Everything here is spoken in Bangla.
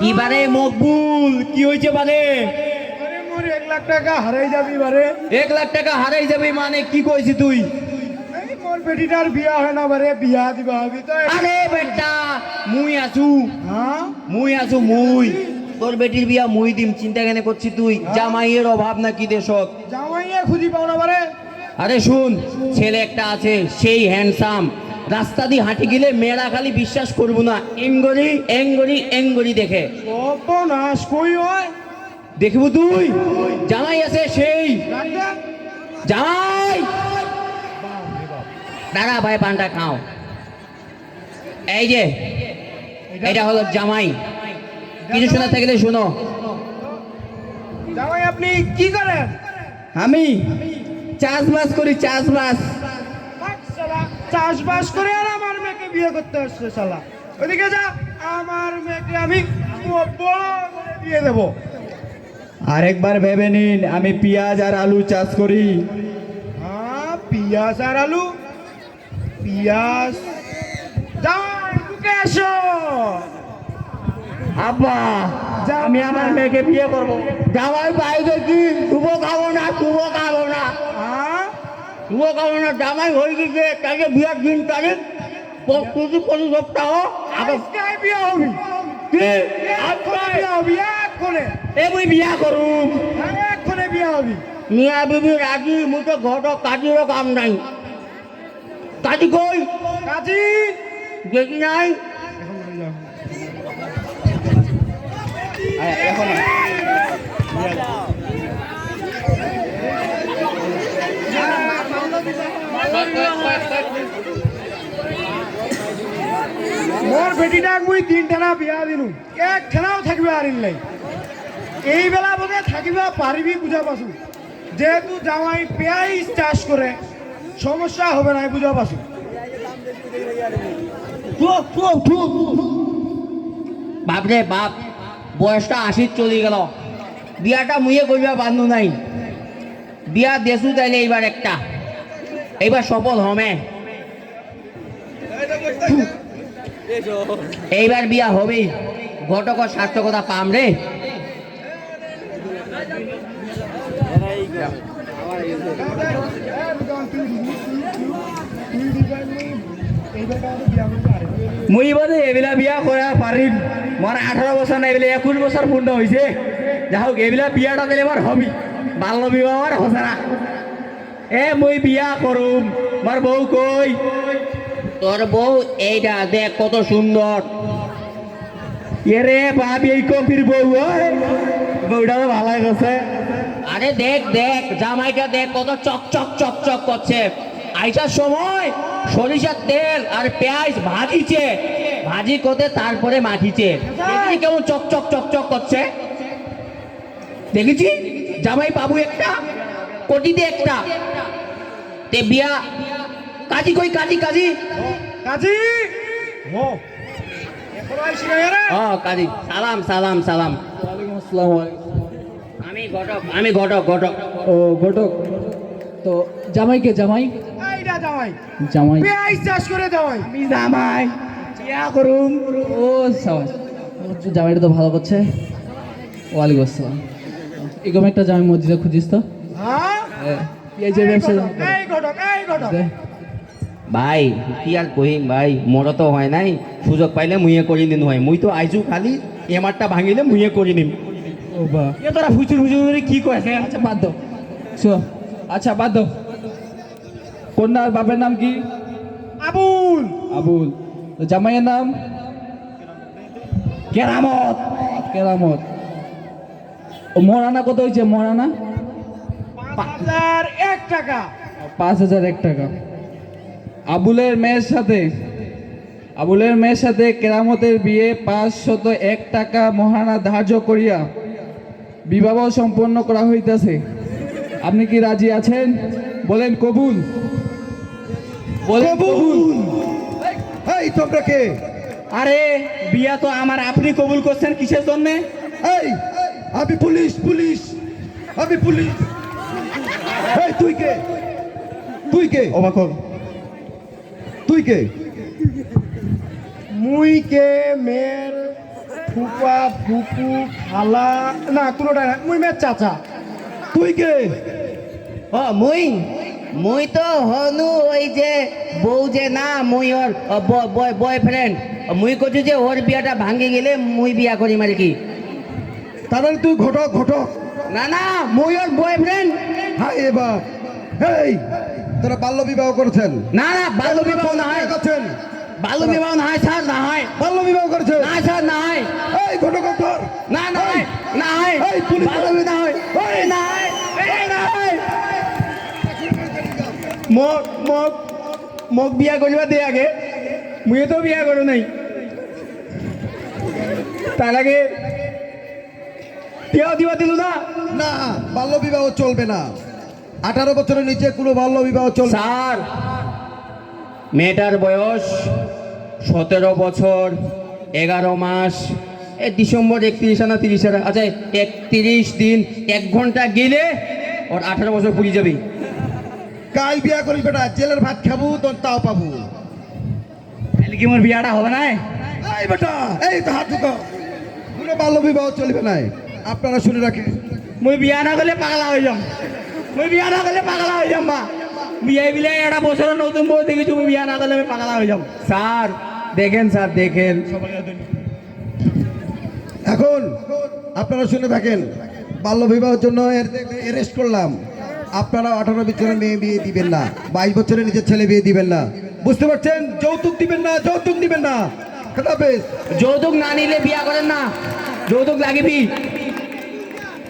এবারে মকবুল কি হয়েছে বারে? আরে মোর 1 লাখ টাকা হারাই যাবি বারে। 1 লাখ টাকা হারাই যাবে মানে কি কইছি তুই? এই মোর বেটিটার বিয়া হয় না বারে, বিয়া দিবা হবি তো। আরে বেটা মুই আছু, হ্যাঁ মুই তোর বেটির বিয়া মুই দিম, চিন্তা কেন করছিস তুই? জামাইয়ের অভাব নাকি দেশত? জামাইয়ে খুঁজি পাও না বারে। আরে শুন, ছেলে একটা আছে সেই হ্যান্ডসাম, রাস্তা দিয়ে হাঁটি গেলে মেয়েরা খালি বিশ্বাস করবো না, এঙ্গরি এঙ্গরি এঙ্গরি দেখে। অপনাশ কই হয়? দেখবো তুই, জামাই আছে সেই ডাক্তার জামাই। দাঁড়া ভাই, পানটা খাও। এই যে এটা হলো জামাই, কিছু শোনা থাকলে শোনো। জামাই আপনি কি করেন? আমি চাষবাস করি, চাষবাস। শালা চাষবাস করে আর আমার মেয়েকে বিয়ে করতে আসছে শালা। ওদিকে যা, আমার মেয়েকে আমি বড় করে বিয়ে দেবো। আরেকবার ভেবে নিন, আমি পেঁয়াজ আর আলু চাষ করি। হ্যাঁ পিয়াজ আর আলু, পিয়াজ। জামাই ঢুকে আসো। আব্বা আমি আমার মেয়েকে বিয়ে করব। জামাই বাইরে কি শুভ খাবো না, শুভ খাবো না, হ্যাঁ শুভ খাবো না। জামাই হয়ে গেছে, তাকে বিয়ার দিন তারিখ প্রস্তুতি করি সপ্তাহ আগে। আজকে বিয়ে হবি, এক্ষণে বিয়ে হবি, এক্ষণে। এ মুই বিয়া করুম। হ্যাঁ এক্ষণে বিয়ে হবি। মিয়া বিবি রাজি, মুই তো ঘট কাজিরও কাম নাই। কাজি কই? কাজী দেখি নাই এখন। মোর বেটিটা মুই 3টা বিয়া দিনু, একখানাও থাকবে আরিল নাই। এই বেলা বোধে থাকিবা পারিবি বুঝা পাছু। যেহেতু জামাই পেঁয়াজ চাষ করে সমস্যা হবে না, বুঝা পাছু। বাপরে বাপ, বয়সটা 80 চলে গেল, বিয়াটা মুইয়ে করিবা বান্ধু নাই। বিয়া দেশু তাইলে এইবার একটা, এইবার সফল হমে। এইবার বিয়া হবেই, ঘটক সার্থকতা পাম রে। মুই বোধে এবিলা বিয়া করা পারিম। মোর 18 বছর না, এবিলা 21 বছর পূর্ণ হয়েছে। যা হোক, এবিলা বিয়াটা দিলে আমার হবি, বাল্য বিবাহ আর হসে না। এ মুই বিয়া করুম। মোর বউ কই? তোর বউ এইটা দেখ কত সুন্দর। এরে বাপ, এই কপির বউ, বউটা তো ভালো গেছে। আরে দেখ দেখ, জামাইটা দেখ কত চকচক চকচক করছে। আইসার সময় সরিষার তেল আর পেঁয়াজ ভাজিছে, ভাজি করতে তারপরে মাখিছে। দেখি কেমন চকচক চকচক করছে। দেখেছি জামাই বাবু একটা, কোটিতে একটা। তে বিয়া কাজী কই? কাজী কাজী কাজী ও এখনো আইছি না রে। কাজী, সালাম সালাম সালাম। ওয়ালাইকুম আসসালাম। আমি ঘটক ঘটক। ও ঘটক, তো জামাইকে জামাই এইটা জামাই জামাই পেঁয়াজ চাষ করে জামাই। আমি জামাই বিয়া করুম। ও সাবাস, জামাইটা তো ভালো করছে। ওয়ালাইকুম আসসালাম। এরকম একটা জামাই মসজিদে খুঁজিস তো। হ্যাঁ এই যে ব্যবসা এই ঘটক এই ঘটক। ভাই কি আর কহিম ভাই, মোর তো হয় নাই, সুযোগ পাইলে মুইয়ে করি নিন হয়। মুই তো আইজু খালি এমারটা ভাঙিলে মুইয়ে করি নিম। ও বা, এ তোরা ফুচুর ফুচুর করে কি কয়েছে? আচ্ছা বাদ দাও, আচ্ছা বাদ দাও। কন্যার বাপের নাম কি? আবুল আবুল। তো জামাইয়ের নাম? কেরামত। কেরামত। ও মরানা কত হয়েছে? মরানা 5001 টাকা। 5001 টাকা। আবুলের মেয়ের সাথে কেরামতের বিয়ে 501 টাকা মহানা ধার্য করিয়া বিবাহ সম্পন্ন করা হইতেছে। আপনি কি রাজি আছেন? বলেন কবুল। বলেন কবুল। এই তোমরা কে? আরে বিয়া তো আমার, আপনি কবুল করছেন কিসের জন্য? এই আমি পুলিশ, আমি পুলিশ। এই তুই কে? অবাক হল। তুই কে? মুই কে মের ফুপা ফুপু খালা না কোনোটা না মুই মেয়ের চাচা। তুই কে? ও মুই তো হনু ওই যে বউ যে না মুই ওর বয়ফ্রেন্ড। মুই কছু যে ওর বিয়াটা ভাঙে গেলে মুই বিয়া করি মানে কি? তার মানে তুই ঘটক ঘটক? না না মুই ওর বয়ফ্রেন্ড। হাই এবার এই তোরা বাল্য বিবাহ করেছেন? না না বাল্য বিবাহ না হয়, করছেন? বাল্য বিবাহ না হয় স্যার, না হয়, বাল্য বিবাহ করেছেন? না স্যার, না হয়, এই ঘটক ধর। না না হয়, না হয়, এই পুলিশ বাল্য বিবাহ না হয়, এই না হয়, এই না হয়। মোক বিয়া করিবা দে আগে, মুই তো বিয়া করো নাই। তার আগে বিয়া দিবা দিল না। না, বাল্য বিবাহ চলবে না। 18 বছরের নিচে কোনো বাল্য বিবাহ চলবে না। স্যার মেয়েটার বয়স 17 বছর 11 মাস, এই ডিসেম্বর 31 না 30, আচ্ছা 31 দিন 1 ঘন্টা গেলে ওর 18 বছর পুরি যাবে। কাল বিয়া করি বেটা, জেলের ভাত খাবো তোর তাও পাবো। তাহলে কি মোর বিয়াটা হবে না? এই বেটা, এই তো হাত ঢুকাও। কোনো বাল্য বিবাহ চলবে না, আপনারা শুনে রাখেন। মুই বিয়া না করলে পাগলা হয়ে যাম, মুই বিয়া না করলে পাগলা হয়ে যাম। বা বিয়ে বিলে একটা বছরের নতুন বউ দেখেছি, মুই বিয়া না করলে আমি পাগলা হয়ে যাম। স্যার দেখেন, স্যার দেখেন, এখন আপনারা শুনে থাকেন, বাল্য বিবাহের জন্য অ্যারেস্ট করলাম। আপনারা 18 বছরের মেয়ে বিয়ে দিবেন না, 22 বছরের নিচের ছেলে বিয়ে দিবেন না, বুঝতে পারছেন? যৌতুক দিবেন না, যৌতুক দিবেন না। খারাপ যৌতুক না নিলে বিয়া করেন না, যৌতুক লাগিবি।